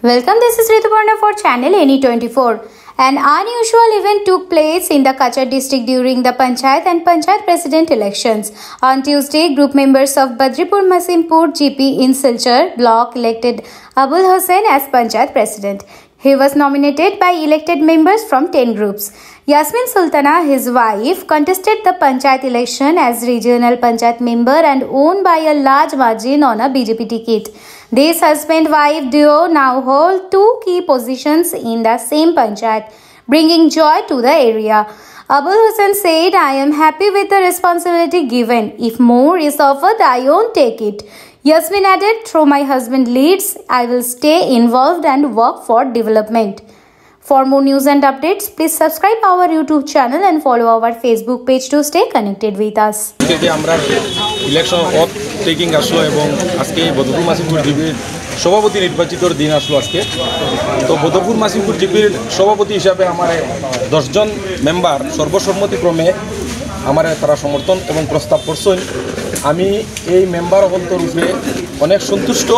Welcome, this is Rituparna for channel NE24. An unusual event took place in the Cachar district during the Panchayat and Panchayat President elections. On Tuesday, group members of Badripur Masimpur GP in Silchar block elected Abul Hussain as Panchayat President. He was nominated by elected members from 10 groups. Yasmin Sultana, his wife, contested the Panchayat election as regional Panchayat member and won by a large margin on a BJP ticket. This husband-wife duo now hold two key positions in the same Panchayat, bringing joy to the area. Abul Hussain said, "I am happy with the responsibility given. If more is offered, I won't take it." Yasmin added, "Through my husband leads, I will stay involved and work for development." For more news and updates, please subscribe our YouTube channel and follow our Facebook page to stay connected with us. Election of taking আসলো এবং আজকে বদরপুর মাসিমপুর জিপির সভাপতি নির্বাচিতর দিন আসলো আজকে। তো বদরপুর মাসিমপুর জিপির সভাপতি হিসাবে আমার 10 জন মেম্বার সর্বসম্মতিক্রমে আমার তারা সমর্থন এবং প্রস্তাব করছেন। আমি এই মেম্বার হলতর রূপে অনেক সন্তুষ্ট